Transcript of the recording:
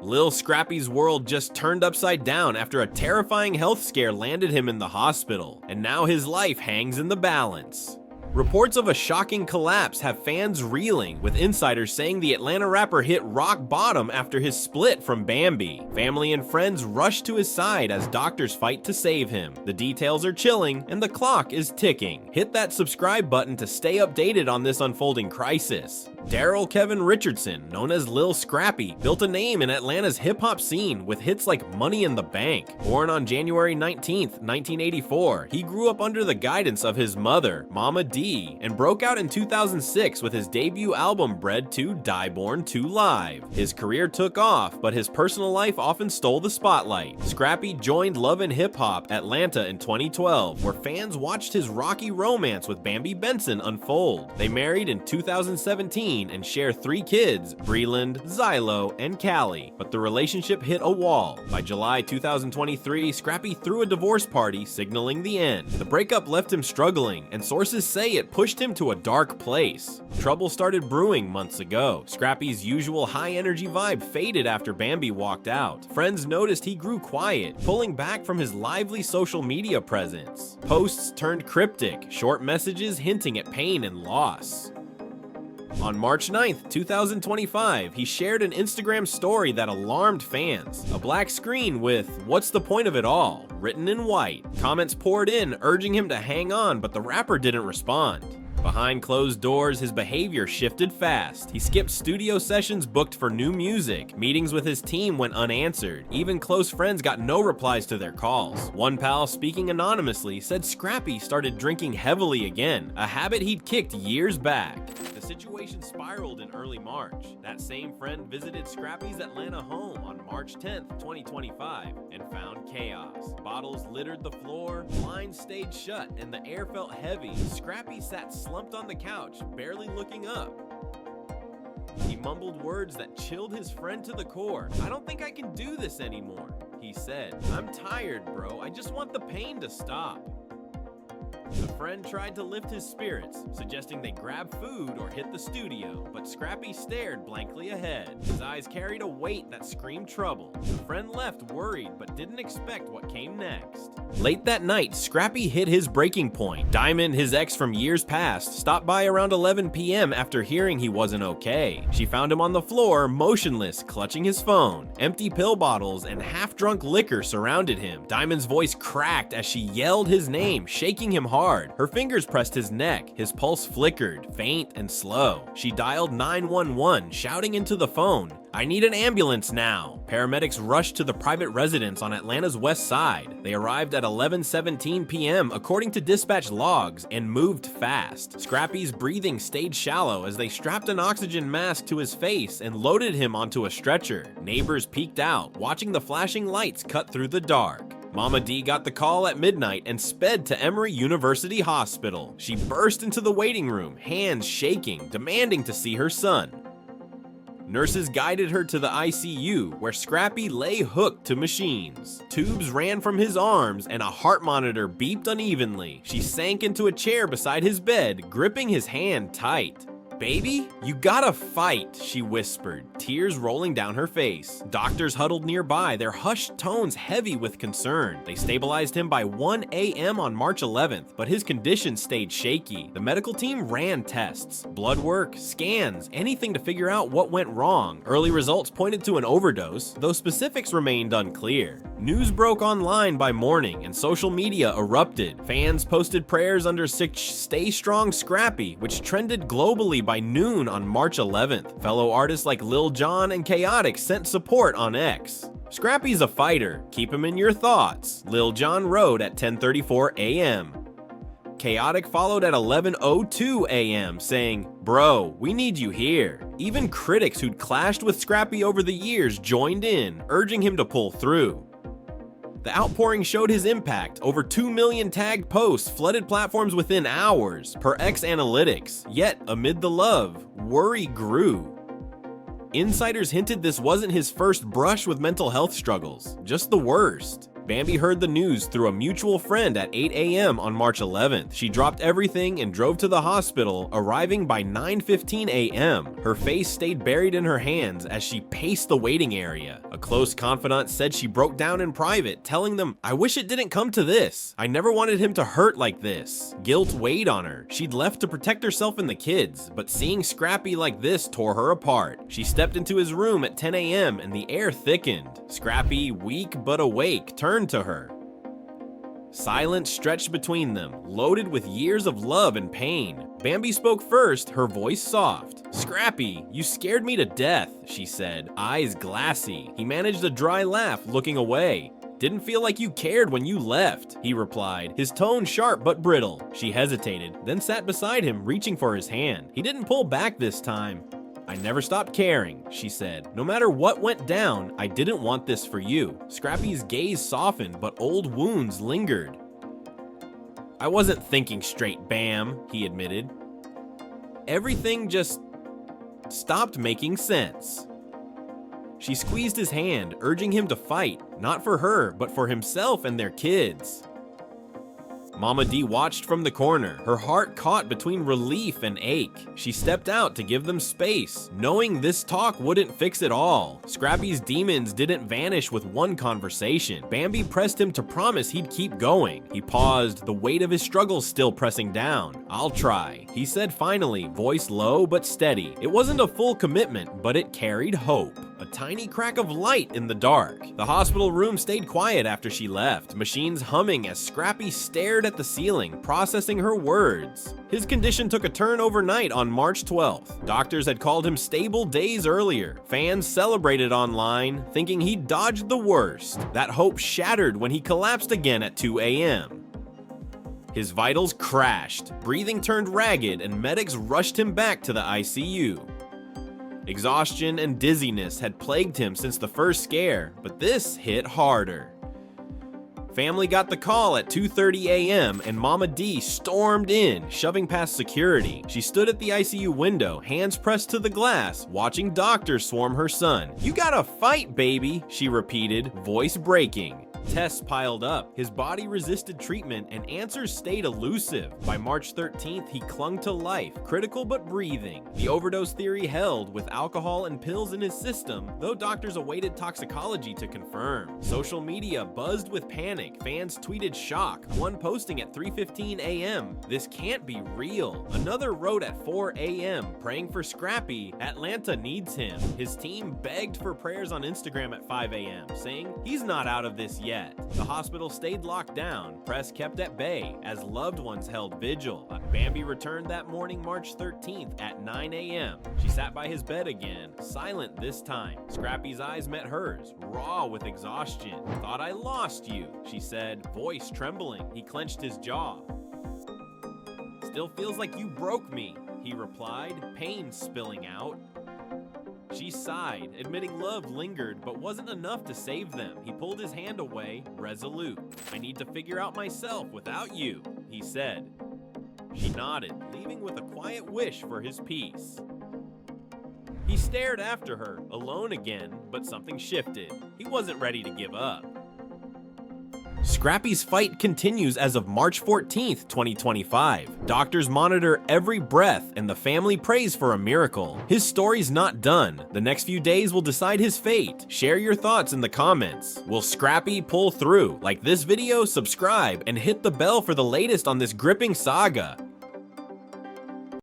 Lil Scrappy's world just turned upside down after a terrifying health scare landed him in the hospital, and now his life hangs in the balance. Reports of a shocking collapse have fans reeling, with insiders saying the Atlanta rapper hit rock bottom after his split from Bambi. Family and friends rush to his side as doctors fight to save him. The details are chilling, and the clock is ticking. Hit that subscribe button to stay updated on this unfolding crisis. Darryl Kevin Richardson, known as Lil Scrappy, built a name in Atlanta's hip-hop scene with hits like Money in the Bank. Born on January 19, 1984, he grew up under the guidance of his mother, Mama D, and broke out in 2006 with his debut album Bred to Die Born 2 Live. His career took off, but his personal life often stole the spotlight. Scrappy joined Love and Hip Hop Atlanta in 2012, where fans watched his rocky romance with Bambi Benson unfold. They married in 2017 and share 3 kids, Breland, Xylo, and Callie, but the relationship hit a wall. By July 2023, Scrappy threw a divorce party, signaling the end. The breakup left him struggling, and sources say it pushed him to a dark place. Trouble started brewing months ago. Scrappy's usual high-energy vibe faded after Bambi walked out. Friends noticed he grew quiet, pulling back from his lively social media presence. Posts turned cryptic, short messages hinting at pain and loss. On March 9th, 2025, he shared an Instagram story that alarmed fans. A black screen with "What's the point of it all?" written in white. Comments poured in, urging him to hang on, but the rapper didn't respond. Behind closed doors, his behavior shifted fast. He skipped studio sessions booked for new music. Meetings with his team went unanswered. Even close friends got no replies to their calls. One pal, speaking anonymously, said Scrappy started drinking heavily again, a habit he'd kicked years back. The situation spiraled in early March. That same friend visited Scrappy's Atlanta home on March 10th, 2025, and found chaos. Bottles littered the floor, blinds stayed shut, and the air felt heavy. Scrappy sat slumped on the couch, barely looking up. He mumbled words that chilled his friend to the core. "I don't think I can do this anymore," he said. "I'm tired, bro. I just want the pain to stop." The friend tried to lift his spirits, suggesting they grab food or hit the studio, but Scrappy stared blankly ahead. His eyes carried a weight that screamed trouble. The friend left worried, but didn't expect what came next. Late that night, Scrappy hit his breaking point. Diamond, his ex from years past, stopped by around 11 p.m. after hearing he wasn't okay. She found him on the floor, motionless, clutching his phone. Empty pill bottles and half-drunk liquor surrounded him. Diamond's voice cracked as she yelled his name, shaking him hard. Her fingers pressed his neck. His pulse flickered, faint and slow. She dialed 911, shouting into the phone, "I need an ambulance now." Paramedics rushed to the private residence on Atlanta's west side. They arrived at 11:17 p.m. according to dispatch logs and moved fast. Scrappy's breathing stayed shallow as they strapped an oxygen mask to his face and loaded him onto a stretcher. Neighbors peeked out, watching the flashing lights cut through the dark. Mama D got the call at midnight and sped to Emory University Hospital. She burst into the waiting room, hands shaking, demanding to see her son. Nurses guided her to the ICU, where Scrappy lay hooked to machines. Tubes ran from his arms, and a heart monitor beeped unevenly. She sank into a chair beside his bed, gripping his hand tight. "Baby, you gotta fight," she whispered, tears rolling down her face. Doctors huddled nearby, their hushed tones heavy with concern. They stabilized him by 1 a.m. on March 11th, but his condition stayed shaky. The medical team ran tests, blood work, scans, anything to figure out what went wrong. Early results pointed to an overdose, though specifics remained unclear. News broke online by morning, and social media erupted. Fans posted prayers under "Stay Strong Scrappy," which trended globally by noon on March 11th. Fellow artists like Lil Jon and Chaotic sent support on X. "Scrappy's a fighter. Keep him in your thoughts," Lil Jon wrote at 10:34 a.m. Chaotic followed at 11:02 a.m. saying, "Bro, we need you here." Even critics who'd clashed with Scrappy over the years joined in, urging him to pull through. The outpouring showed his impact. Over 2 million tagged posts flooded platforms within hours, per X analytics. Yet, amid the love, worry grew. Insiders hinted this wasn't his first brush with mental health struggles, just the worst. Bambi heard the news through a mutual friend at 8 a.m. on March 11th. She dropped everything and drove to the hospital, arriving by 9:15 a.m. Her face stayed buried in her hands as she paced the waiting area. A close confidant said she broke down in private, telling them, "I wish it didn't come to this. I never wanted him to hurt like this." Guilt weighed on her. She'd left to protect herself and the kids, but seeing Scrappy like this tore her apart. She stepped into his room at 10 a.m. and the air thickened. Scrappy, weak but awake, turned to her. Silence stretched between them, loaded with years of love and pain. Bambi spoke first, her voice soft. "Scrappy, you scared me to death," she said, eyes glassy. He managed a dry laugh, looking away. "Didn't feel like you cared when you left," he replied, his tone sharp but brittle. She hesitated, then sat beside him, reaching for his hand. He didn't pull back this time. "I never stopped caring," she said. "No matter what went down, I didn't want this for you." Scrappy's gaze softened, but old wounds lingered. "I wasn't thinking straight, Bam," he admitted. Everything just stopped making sense. She squeezed his hand, urging him to fight, not for her, but for himself and their kids. Mama D watched from the corner, her heart caught between relief and ache. She stepped out to give them space, knowing this talk wouldn't fix it all. Scrappy's demons didn't vanish with one conversation. Bambi pressed him to promise he'd keep going. He paused, the weight of his struggles still pressing down. "I'll try," he said finally, voice low but steady. It wasn't a full commitment, but it carried hope. A tiny crack of light in the dark. The hospital room stayed quiet after she left, machines humming as Scrappy stared at the ceiling, processing her words. His condition took a turn overnight on March 12th. Doctors had called him stable days earlier. Fans celebrated online, thinking he'd dodged the worst. That hope shattered when he collapsed again at 2 a.m. His vitals crashed, breathing turned ragged, and medics rushed him back to the ICU. Exhaustion and dizziness had plagued him since the first scare, but this hit harder. Family got the call at 2:30 a.m. and Mama D stormed in, shoving past security. She stood at the ICU window, hands pressed to the glass, watching doctors swarm her son. "You gotta fight, baby," she repeated, voice breaking. Tests piled up. His body resisted treatment and answers stayed elusive. By March 13th, he clung to life, critical but breathing. The overdose theory held with alcohol and pills in his system, though doctors awaited toxicology to confirm. Social media buzzed with panic. Fans tweeted shock, one posting at 3:15 a.m. "This can't be real." Another wrote at 4 a.m. praying for Scrappy. "Atlanta needs him." His team begged for prayers on Instagram at 5 a.m., saying, "He's not out of this yet." The hospital stayed locked down, press kept at bay, as loved ones held vigil. Bambi returned that morning, March 13th at 9 a.m. She sat by his bed again, silent this time. Scrappy's eyes met hers, raw with exhaustion. "Thought I lost you," she said, voice trembling. He clenched his jaw. "Still feels like you broke me," he replied, pain spilling out. She sighed, admitting love lingered but wasn't enough to save them. He pulled his hand away, resolute. "I need to figure out myself without you," he said. She nodded, leaving with a quiet wish for his peace. He stared after her, alone again, but something shifted. He wasn't ready to give up. Scrappy's fight continues as of March 14th, 2025. Doctors monitor every breath and the family prays for a miracle. His story's not done. The next few days will decide his fate. Share your thoughts in the comments. Will Scrappy pull through? Like this video, subscribe, and hit the bell for the latest on this gripping saga.